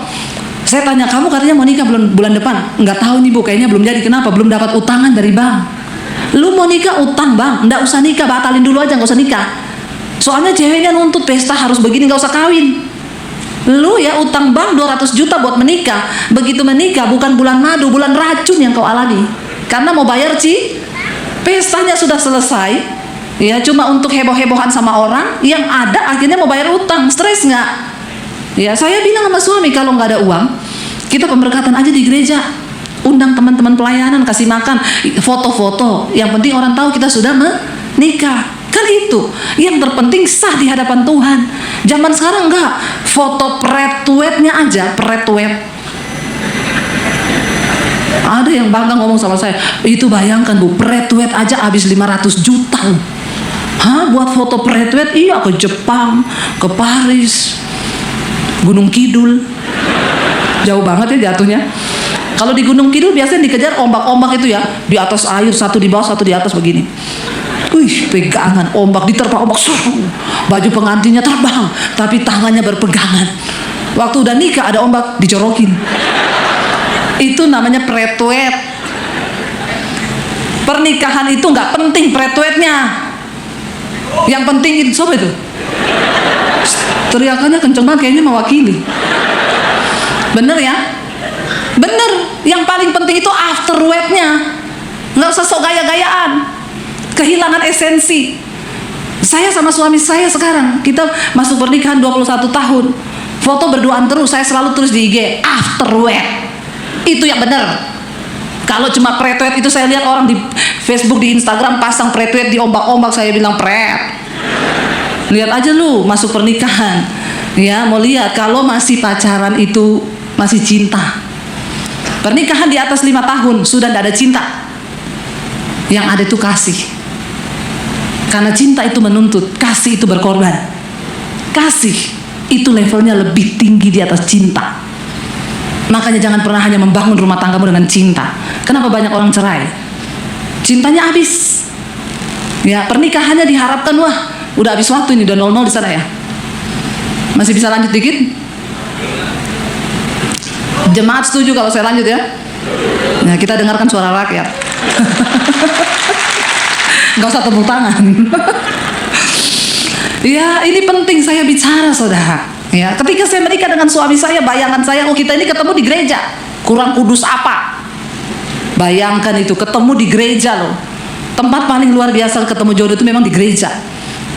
saya tanya, kamu katanya mau nikah bulan depan? Nggak tahu nih Bu, kayaknya belum jadi. Kenapa? Belum dapat utangan dari bank. Lu mau nikah utang bang? Nggak usah nikah, batalin dulu aja, nggak usah nikah. Soalnya ceweknya nuntut pesta harus begini, nggak usah kawin. Lu ya utang bank 200 juta buat menikah. Begitu menikah bukan bulan madu, bulan racun yang kau alami. Karena mau bayar pestanya sudah selesai. Ya cuma untuk heboh-hebohan sama orang, yang ada akhirnya mau bayar utang. Stres nggak? Ya saya bilang sama suami, kalau nggak ada uang, kita pemberkatan aja di gereja. Undang teman-teman pelayanan, kasih makan, foto-foto. Yang penting orang tahu kita sudah menikah. Kan itu yang terpenting, sah di hadapan Tuhan. Zaman sekarang enggak, foto pretwetnya aja, pretwet. Ada yang bangga ngomong sama saya, itu bayangkan Bu, pretwet aja habis 500 juta. Hah, buat foto pretwet? Iya, ke Jepang, ke Paris, Gunung Kidul. Jauh banget ya jatuhnya. Kalau di Gunung Kidul biasanya dikejar ombak-ombak itu ya, di atas air, satu di bawah, satu di atas begini. Wih, pegangan ombak, diterpa ombak, baju pengantinnya terbang, tapi tangannya berpegangan. Waktu udah nikah ada ombak, dicorokin. Itu namanya pretwet. Pernikahan itu nggak penting pretwetnya. Yang penting itu, coba itu. Teriakannya kenceng banget, kayaknya mewakili. Bener ya? Bener, yang paling penting itu afterwetnya. Nggak usah sok gaya-gayaan, kehilangan esensi. Saya sama suami saya sekarang, kita masuk pernikahan 21 tahun, foto berduaan terus, saya selalu tulis di IG, afterwet. Itu yang bener. Kalau cuma pretwet itu, saya lihat orang di Facebook, di Instagram pasang pretwet di ombak-ombak, saya bilang pret. Lihat aja lu masuk pernikahan, ya mau lihat kalau masih pacaran itu masih cinta. Pernikahan di atas 5 tahun sudah tidak ada cinta. Yang ada itu kasih. Karena cinta itu menuntut, kasih itu berkorban. Kasih itu levelnya lebih tinggi di atas cinta. Makanya jangan pernah hanya membangun rumah tanggamu dengan cinta. Kenapa banyak orang cerai? Cintanya habis. Ya, pernikahannya diharapkan, wah, udah habis waktu ini, udah 00 di sana ya. Masih bisa lanjut dikit? Jemaat setuju kalau saya lanjut ya? Nah, kita dengarkan suara rakyat. Nggak usah tepuk tangan. Ya, ini penting saya bicara, saudara. Ya, ketika saya menikah dengan suami saya, bayangan saya, oh kita ini ketemu di gereja. Kurang kudus apa? Bayangkan itu, ketemu di gereja loh. Tempat paling luar biasa ketemu jodoh itu memang di gereja.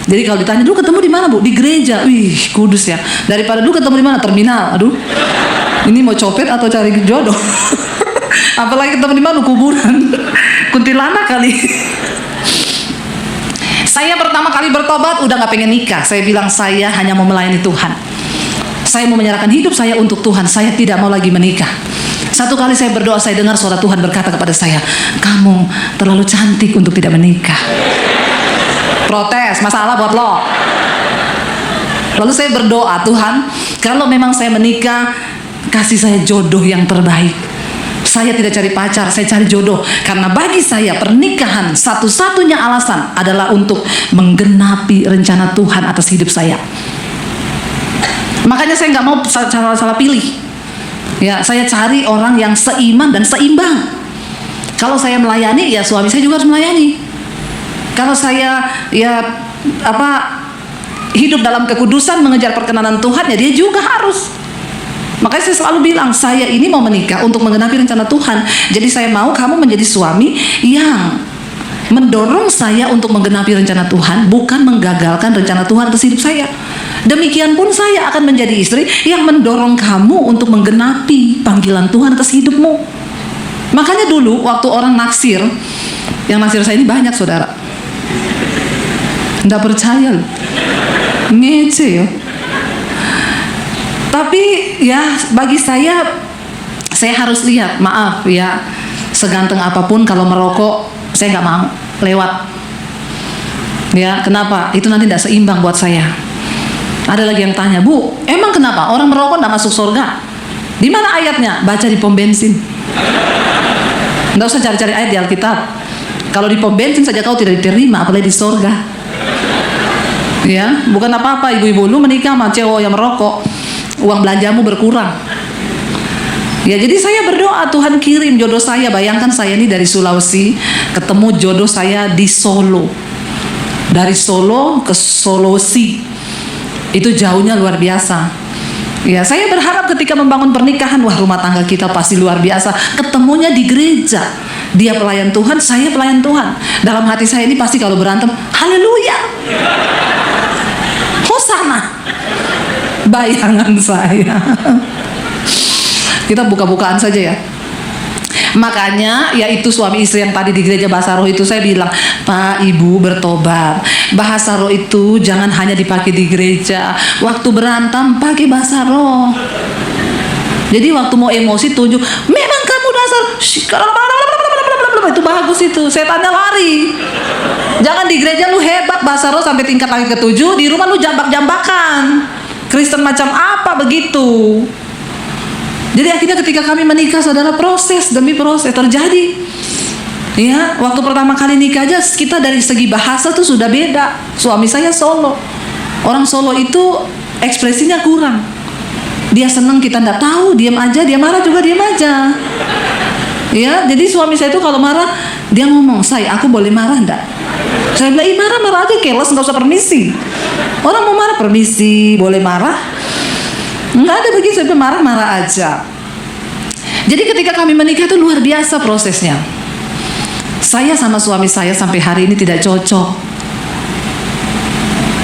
Jadi kalau ditanya, dulu ketemu di mana, Bu? Di gereja. Wih, kudus ya. Daripada dulu ketemu di mana? Terminal. Aduh, ini mau copet atau cari jodoh? Apalagi ketemu di mana? Kuburan. Kuntilanak kali. Saya pertama kali bertobat udah gak pengen nikah. Saya bilang saya hanya mau melayani Tuhan. Saya mau menyerahkan hidup saya untuk Tuhan. Saya tidak mau lagi menikah. Satu kali saya berdoa, saya dengar suara Tuhan berkata kepada saya, kamu terlalu cantik untuk tidak menikah. Protes, masalah buat lo. Lalu saya berdoa, Tuhan, kalau memang saya menikah, kasih saya jodoh yang terbaik. Saya tidak cari pacar, saya cari jodoh. Karena bagi saya pernikahan satu-satunya alasan adalah untuk menggenapi rencana Tuhan atas hidup saya. Makanya saya nggak mau salah pilih. Ya, saya cari orang yang seiman dan seimbang. Kalau saya melayani, ya suami saya juga harus melayani. Kalau saya hidup dalam kekudusan, mengejar perkenanan Tuhan, ya dia juga harus. Makanya saya selalu bilang, saya ini mau menikah untuk menggenapi rencana Tuhan. Jadi saya mau kamu menjadi suami yang mendorong saya untuk menggenapi rencana Tuhan, bukan menggagalkan rencana Tuhan atas hidup saya. Demikian pun saya akan menjadi istri yang mendorong kamu untuk menggenapi panggilan Tuhan atas hidupmu. Makanya dulu waktu orang naksir, yang naksir saya ini banyak, saudara. Nggak percaya loh, ngece ya. Tapi ya bagi saya harus lihat, maaf ya, seganteng apapun kalau merokok saya nggak mau lewat. Ya, kenapa? Itu nanti tidak seimbang buat saya. Ada lagi yang tanya, Bu, emang kenapa orang merokok nggak masuk surga? Di mana ayatnya? Baca di pom bensin. Nggak usah cari-cari ayat di Alkitab. Kalau di pom bensin saja kau tidak diterima, apalagi di surga. Ya, bukan apa-apa ibu-ibu lu menikah sama cowok yang merokok, uang belanjamu berkurang. Ya, jadi saya berdoa Tuhan kirim jodoh saya. Bayangkan saya ini dari Sulawesi, ketemu jodoh saya di Solo. Dari Solo ke Sulawesi, itu jauhnya luar biasa. Ya, saya berharap ketika membangun pernikahan, wah rumah tangga kita pasti luar biasa. Ketemunya di gereja. Dia pelayan Tuhan, saya pelayan Tuhan. Dalam hati saya ini pasti kalau berantem, haleluya, hosana. Bayangan saya. Kita buka-bukaan saja ya. Makanya yaitu suami istri yang tadi di gereja bahasa roh itu saya bilang, Pak Ibu bertobat. Bahasa roh itu jangan hanya dipakai di gereja. Waktu berantem pakai bahasa roh. Jadi waktu mau emosi tunjuk, memang kamu dasar itu bagus itu, setannya lari. Jangan di gereja lu hebat bahasa roh sampai tingkat langit ke-7, di rumah lu jambak-jambakan. Kristen macam apa begitu? Jadi akhirnya ketika kami menikah, saudara, proses demi proses terjadi. Ya, waktu pertama kali nikah aja kita dari segi bahasa tuh sudah beda. Suami saya Solo. Orang Solo itu ekspresinya kurang. Dia seneng kita nggak tahu, diam aja. Dia marah juga diam aja. Ya, jadi suami saya itu kalau marah dia ngomong, "Say, aku boleh marah enggak?" Saya bilang, marah aja, keles, nggak usah permisi. Orang mau marah permisi, boleh marah. Nggak ada begitu, saya bilang marah aja. Jadi ketika kami menikah itu luar biasa prosesnya. Saya sama suami saya sampai hari ini tidak cocok.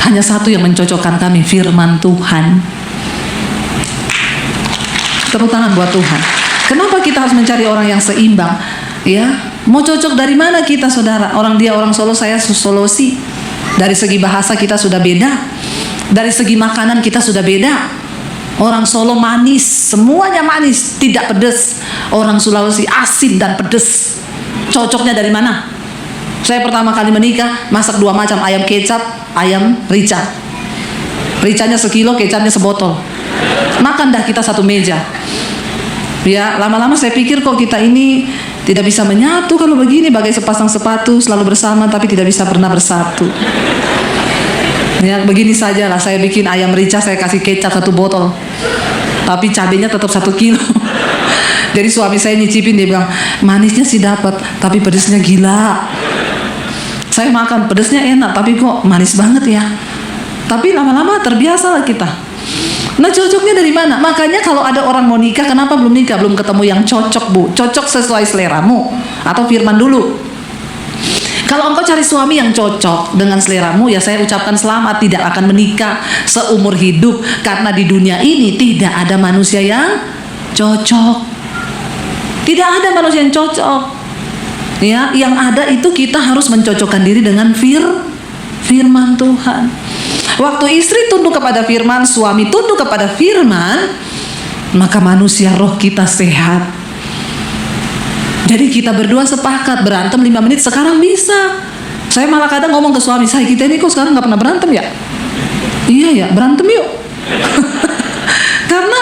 Hanya satu yang mencocokkan kami, firman Tuhan. Tepuk tangan buat Tuhan. Kenapa kita harus mencari orang yang seimbang? Ya, mau cocok dari mana kita, saudara? Orang dia orang Solo, saya Sulawesi. Dari segi bahasa kita sudah beda. Dari segi makanan kita sudah beda. Orang Solo manis, semuanya manis, tidak pedas. Orang Sulawesi asin dan pedas. Cocoknya dari mana? Saya pertama kali menikah masak 2 macam, ayam kecap, ayam rica. Ricanya sekilo, kecapnya sebotol. Makan dah kita satu meja. Ya, lama-lama saya pikir kok kita ini tidak bisa menyatu kalau begini, bagai sepasang sepatu selalu bersama tapi tidak bisa pernah bersatu. Ya, begini saja lah, saya bikin ayam rica, saya kasih kecap 1 botol. Tapi cabenya tetap 1 kilo. Jadi suami saya nyicipin, dia bilang, manisnya sih dapat, tapi pedesnya gila. Saya makan, pedesnya enak, tapi kok manis banget ya. Tapi lama-lama terbiasa lah kita. Nah, cocoknya dari mana? Makanya kalau ada orang mau nikah, kenapa belum nikah? Belum ketemu yang cocok, Bu. Cocok sesuai seleramu atau firman dulu. Kalau engkau cari suami yang cocok dengan seleramu, ya saya ucapkan selamat, tidak akan menikah seumur hidup. Karena di dunia ini tidak ada manusia yang cocok. Tidak ada manusia yang cocok. Ya, yang ada itu kita harus mencocokkan diri dengan firman Tuhan. Waktu istri tunduk kepada firman, suami tunduk kepada firman, maka manusia roh kita sehat. Jadi kita berdua sepakat, berantem 5 menit sekarang bisa. Saya malah kadang ngomong ke suami saya, kita ini kok sekarang gak pernah berantem ya? Iya ya, berantem yuk. Karena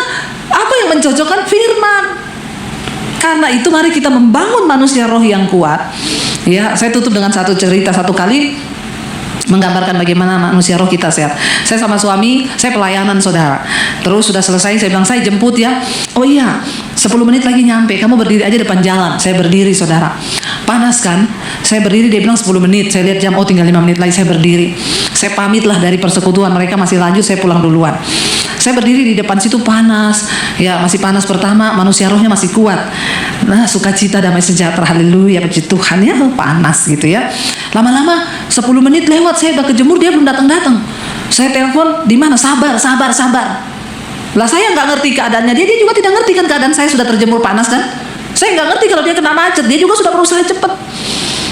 apa yang mencocokkan? Firman. Karena itu mari kita membangun manusia roh yang kuat. Ya, saya tutup dengan satu cerita. Satu kali menggambarkan bagaimana manusia roh kita sehat. Saya sama suami, saya pelayanan saudara. Terus sudah selesai, saya bilang, saya jemput ya. Oh iya, 10 menit lagi nyampe, kamu berdiri aja depan jalan. Saya berdiri saudara. Panas kan? Saya berdiri, dia bilang 10 menit. Saya lihat jam, oh tinggal 5 menit lagi, saya berdiri. Saya pamit lah dari persekutuan, mereka masih lanjut, saya pulang duluan. Saya berdiri di depan situ panas. Ya, masih panas pertama, manusia rohnya masih kuat. Nah, sukacita, damai sejahtera, haleluya, puji Tuhan ya, panas gitu ya. Lama-lama 10 menit lewat, saya udah kejemur, dia belum datang-datang. Saya telepon, di mana? Sabar. Lah saya nggak ngerti keadaannya dia juga tidak ngerti kan keadaan saya sudah terjemur panas kan. Saya nggak ngerti kalau dia kena macet, dia juga sudah berusaha cepat.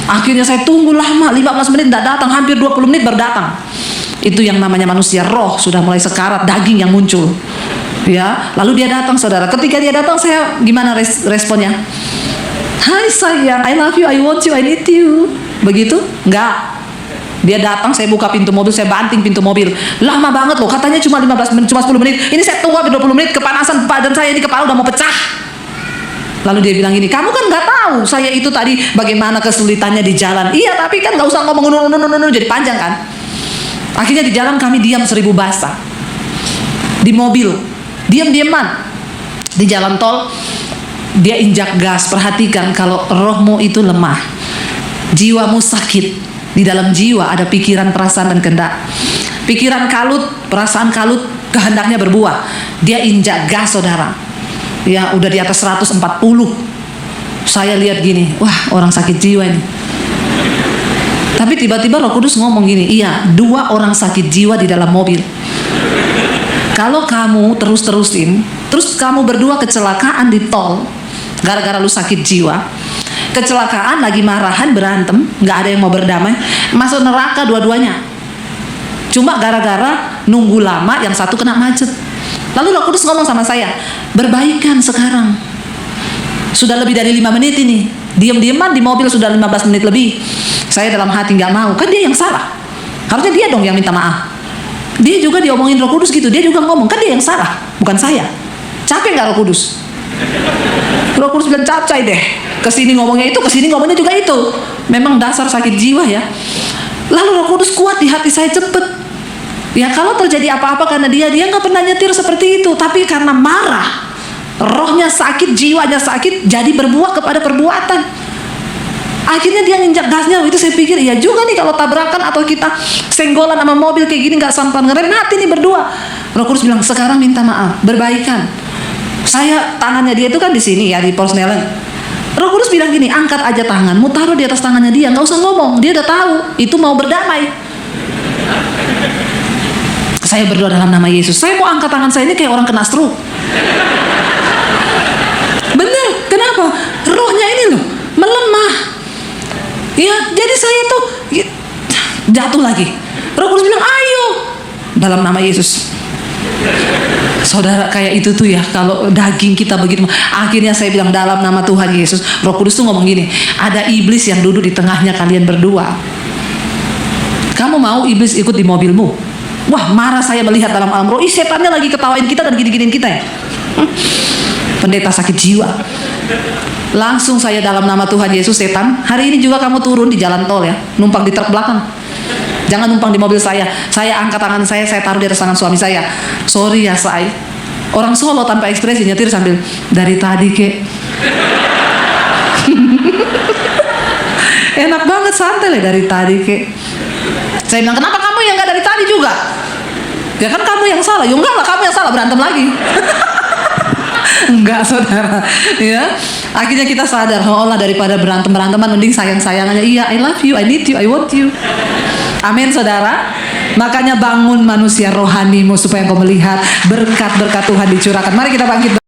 Akhirnya saya tunggu lama, 15 menit tidak datang, hampir 20 menit baru datang. Itu yang namanya manusia roh, sudah mulai sekarat, daging yang muncul. Ya, lalu dia datang saudara. Ketika dia datang, saya gimana responnya? Hai sayang, I love you, I want you, I need you. Begitu? Enggak. Dia datang, saya buka pintu mobil, saya banting pintu mobil. Lama banget loh, katanya cuma 15 menit, cuma 10 menit. Ini saya tunggu sampai 20 menit, kepanasan badan saya, ini kepala udah mau pecah. Lalu dia bilang gini, kamu kan nggak tahu saya itu tadi bagaimana kesulitannya di jalan. Iya, tapi kan nggak usah ngomong jadi panjang kan. Akhirnya di jalan kami diam 1000 bahasa. Di mobil, diam-diaman. Di jalan tol, dia injak gas. Perhatikan, kalau rohmu itu lemah, jiwamu sakit. Di dalam jiwa ada pikiran, perasaan, dan kehendak. Pikiran kalut, perasaan kalut, kehendaknya berbuah. Dia injak gas saudara. Ya udah di atas 140. Saya lihat gini, wah orang sakit jiwa ini. Tapi tiba-tiba Roh Kudus ngomong gini, iya 2 orang sakit jiwa di dalam mobil. Kalau kamu terus-terusin, terus kamu berdua kecelakaan di tol, gara-gara lu sakit jiwa, kecelakaan, lagi marahan, berantem, nggak ada yang mau berdamai, masuk neraka dua-duanya. Cuma gara-gara nunggu lama, yang satu kena macet. Lalu Roh Kudus ngomong sama saya, berbaikan sekarang. Sudah lebih dari 5 menit ini, diam-diaman di mobil sudah 15 menit lebih. Saya dalam hati nggak mau, kan dia yang salah. Harusnya dia dong yang minta maaf. Dia juga diomongin Roh Kudus gitu, dia juga ngomong, kan dia yang salah, bukan saya. Capek nggak Roh Kudus? Roh Kudus bilang capcay deh. Kesini ngomongnya itu, kesini ngomongnya juga itu. Memang dasar sakit jiwa ya. Lalu Roh Kudus kuat di hati saya cepet. Ya kalau terjadi apa-apa karena dia nggak pernah nyetir seperti itu. Tapi karena marah, rohnya sakit, jiwanya sakit, jadi berbuah kepada perbuatan. Akhirnya dia nginjak gasnya. Itu saya pikir, iya juga nih kalau tabrakan atau kita senggolan sama mobil kayak gini, nggak sampan ngerem, mati nih berdua. Roh Kudus bilang, sekarang minta maaf, berbaikan. Saya tangannya dia itu kan di sini ya, di porsnelen. Roh Kudus bilang gini, angkat aja tanganmu, taruh di atas tangannya dia, nggak usah ngomong, dia udah tahu itu mau berdamai. Saya berdoa dalam nama Yesus, saya mau angkat tangan saya ini kayak orang kena stroke. Bener, kenapa? Rohnya ini loh melemah. Ya, jadi saya tuh jatuh lagi. Roh Kudus bilang, ayo dalam nama Yesus. Saudara, kayak itu tuh ya, kalau daging kita begitu. Akhirnya saya bilang dalam nama Tuhan Yesus. Roh Kudus tuh ngomong gini, ada iblis yang duduk di tengahnya kalian berdua. Kamu mau iblis ikut di mobilmu? Wah, marah saya melihat dalam alam roh, setannya lagi ketawain kita dan gini-giniin kita ya. Pendeta sakit jiwa. Langsung saya dalam nama Tuhan Yesus, setan, hari ini juga kamu turun di jalan tol ya, numpang di truk belakang. Jangan numpang di mobil saya. Saya angkat tangan saya taruh di atas tangan suami saya. Sorry ya say. Orang Solo tanpa ekspresi nyetir sambil dari tadi kek Enak banget santai lah dari tadi kayak. Saya bilang, kenapa kamu yang nggak dari tadi juga? Ya kan kamu yang salah. Ya enggak lah, kamu yang salah, berantem lagi. Enggak saudara, ya. Akhirnya kita sadar, oh Allah, daripada berantem-beranteman mending sayang-sayangannya. Iya, I love you, I need you, I want you. Amin saudara. Makanya bangun manusia rohanimu supaya engkau melihat berkat-berkat Tuhan dicurahkan. Mari kita bangkit.